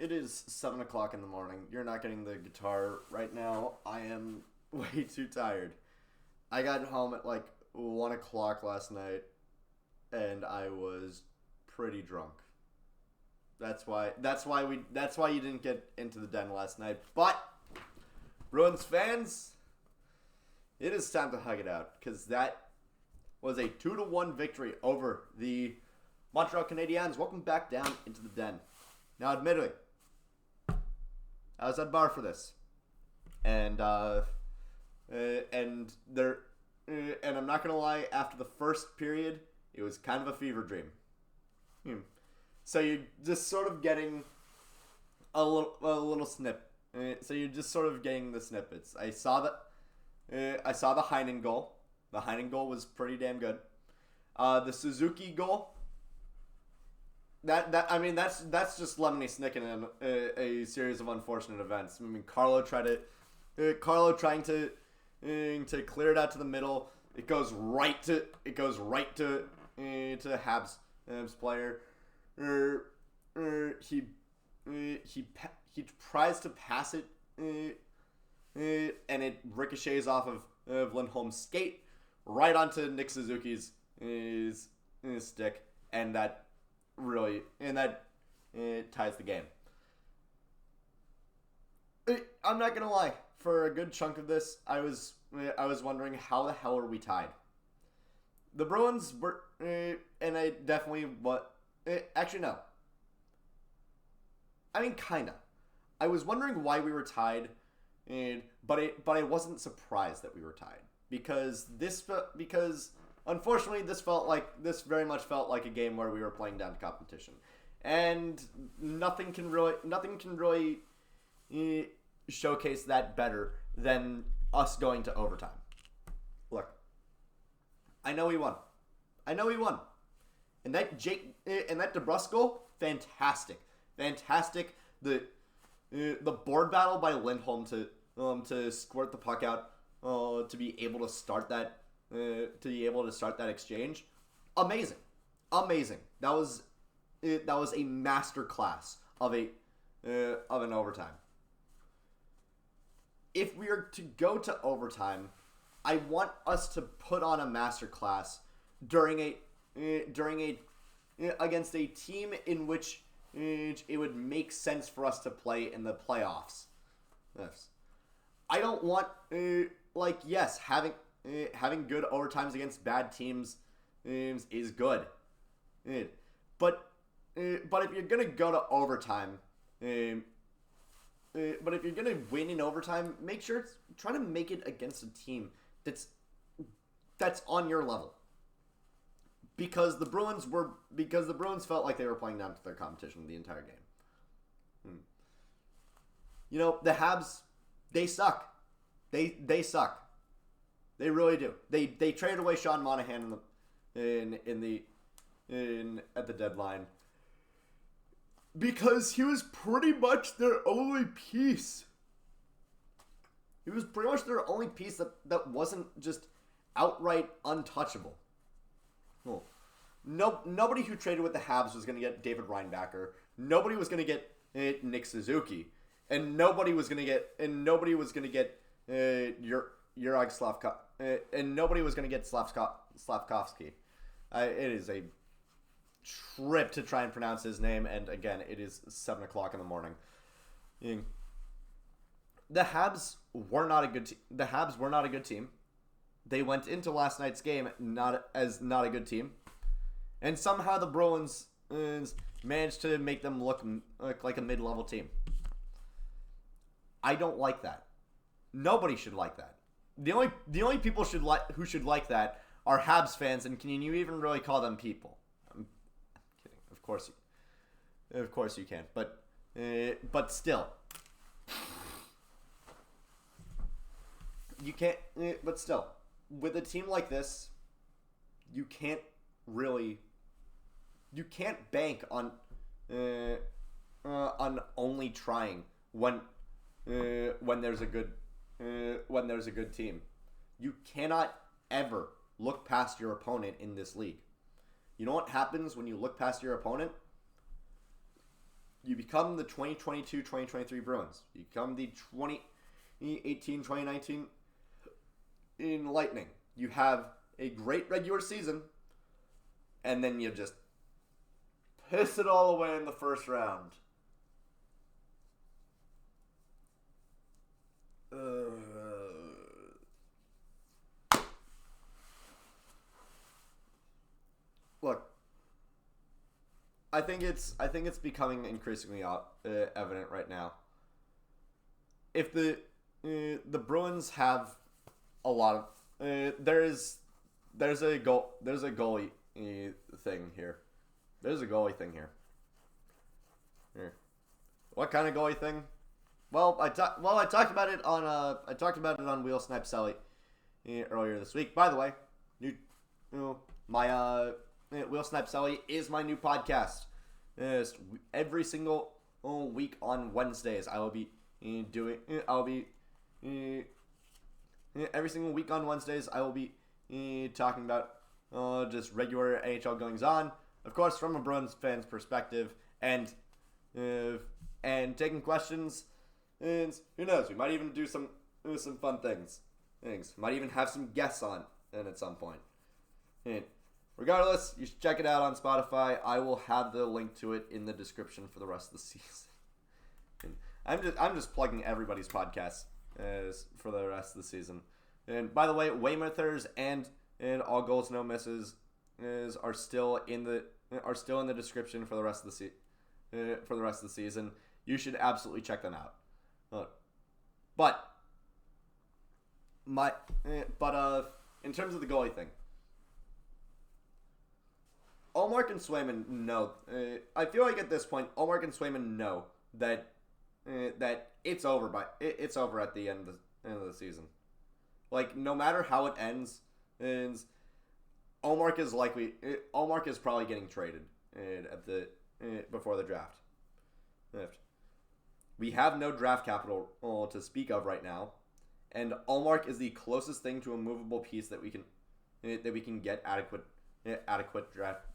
It is 7 o'clock in the morning. You're not getting the guitar right now. I am way too tired. I got home at like 1 o'clock last night, and I was pretty drunk. That's why you didn't get into the den last night. But Bruins fans, it is time to hug it out, because that was a 2-1 victory over the Montreal Canadiens. Welcome back down into the den. Now, admittedly, I was at bar for this, and and I'm not gonna lie. After the first period, it was kind of a fever dream. So you're just sort of getting a little snip. So you're just sort of getting the snippets. I saw the Heinen goal. The Heinen goal was pretty damn good. The Suzuki goal. That's just Lemony Snicket in a series of unfortunate events. I mean, Carlo trying to clear it out to the middle. It goes right to Habs player. He tries to pass it, and it ricochets off of Lindholm's skate right onto Nick Suzuki's stick, and that ties the game. I'm not gonna lie. For a good chunk of this, I was wondering how the hell are we tied. The Bruins were, and I definitely actually no. I mean, kinda. I was wondering why we were tied, but I wasn't surprised that we were tied because unfortunately this very much felt like a game where we were playing down to competition, and nothing can really showcase that better than us going to overtime. Look, I know we won. And that DeBrusk goal, fantastic. The board battle by Lindholm to squirt the puck out, to be able to start that exchange, amazing. That was a master class of an overtime. If we are to go to overtime, I want us to put on a masterclass against a team in which it would make sense for us to play in the playoffs. Yes. I don't want having good overtimes against bad teams is good. But if you're gonna go to overtime, but if you're gonna win in overtime, make sure try to make it against a team that's on your level. Because the Bruins felt like they were playing down to their competition the entire game. You know, the Habs, they suck. They suck. They really do. They traded away Sean Monahan at the deadline because he was pretty much their only piece. He was pretty much their only piece that wasn't just outright untouchable. Well, nobody who traded with the Habs was going to get David Reinbacher. Nobody was going to get Nick Suzuki, and nobody was going to get Juraj Slavkovsky, and nobody was going to get Slavkovsky. It is a trip to try and pronounce his name, and again, it is 7 o'clock in the morning. The Habs were not a good team. They went into last night's game not a good team, and somehow the Bruins managed to make them look like a mid-level team. I don't like that. Nobody should like that. The only people who should like that are Habs fans, and can you even really call them people? I'm kidding. Of course you can. But still, you can't. But still, with a team like this, you can't bank on only trying when there's a good team. You cannot ever look past your opponent in this league. You know what happens when you look past your opponent? You become the 2022-2023 Bruins. You become the 2018-2019 in Lightning. You have a great regular season, and then you just piss it all away in the first round. Look, I think it's becoming increasingly evident right now. If the Bruins have a lot of there's a goalie thing here. There's a goalie thing here. Here, what kind of goalie thing? Well, I talked about it on Wheel Snipe Celly earlier this week. By the way, my Wheel Snipe Celly is my new podcast. Every single week on Wednesdays, I will be doing. Every single week on Wednesdays, I will be talking about just regular NHL goings on, of course, from a Bruins fan's perspective, and taking questions. And who knows? We might even do some fun things. Might even have some guests on, and at some point. And regardless, you should check it out on Spotify. I will have the link to it in the description for the rest of the season. And I'm just plugging everybody's podcast for the rest of the season. And by the way, Weymouthers and All Goals No Misses are still in the description for the rest of the season. You should absolutely check them out. But in terms of the goalie thing, Ullmark and Swayman know. I feel like at this point, Ullmark and Swayman know that it's over it's over at the end of the season. Like, no matter how it ends, Ullmark is probably getting traded before the draft. We have no draft capital to speak of right now, and Ullmark is the closest thing to a movable piece that we can get adequate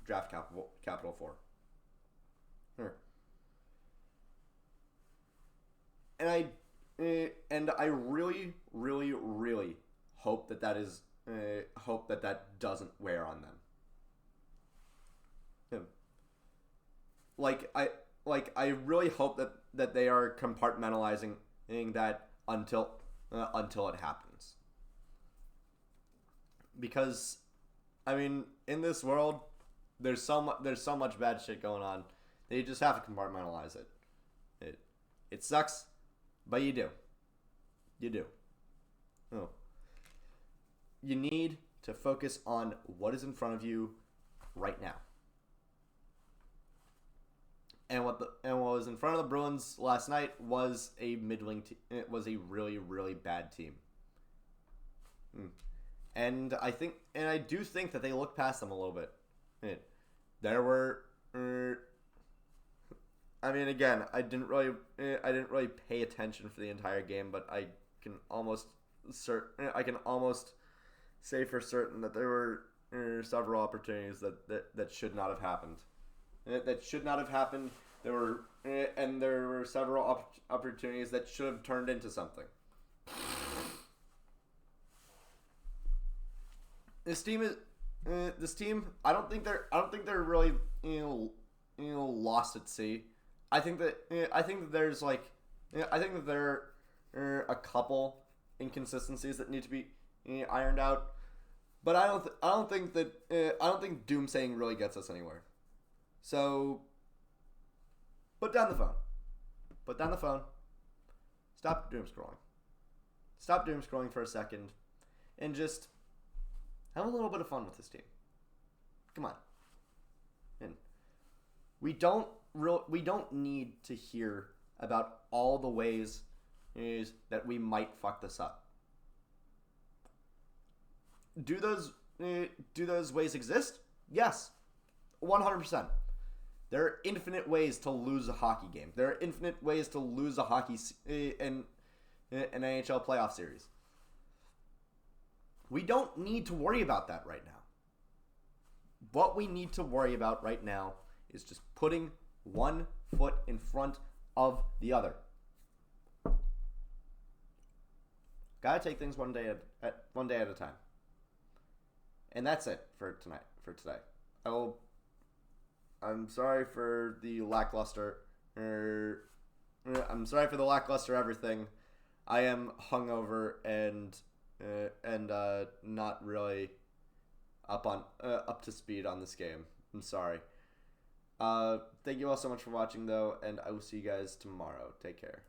draft capital for. And I really, really, really hope that doesn't wear on them. I really hope that they are compartmentalizing that until it happens. Because, I mean, in this world, there's so much bad shit going on that you just have to compartmentalize it. It sucks, but you do. Oh. You need to focus on what is in front of you right now. And what was in front of the Bruins last night was a middling. It was a really, really bad team. And I do think that they looked past them a little bit. There were. I mean, again, I didn't really pay attention for the entire game, but I can almost say for certain that there were several opportunities that should not have happened. That should not have happened. There were several opportunities that should have turned into something. This team. I don't think they're really lost at sea. I think that there are a couple inconsistencies that need to be ironed out. But I don't think doomsaying really gets us anywhere. So put down the phone. Stop doom scrolling for a second, and just have a little bit of fun with this team. Come on. And we don't need to hear about all the ways that we might fuck this up. Do those ways exist? Yes, 100%. There are infinite ways to lose a hockey game. There are infinite ways to lose a hockey in an NHL playoff series. We don't need to worry about that right now. What we need to worry about right now is just putting one foot in front of the other. Gotta take things one day at a time. And that's it for today. I'm sorry for the lackluster. I'm sorry for the lackluster everything. I am hungover and not really up to speed on this game. I'm sorry. Thank you all so much for watching though, and I will see you guys tomorrow. Take care.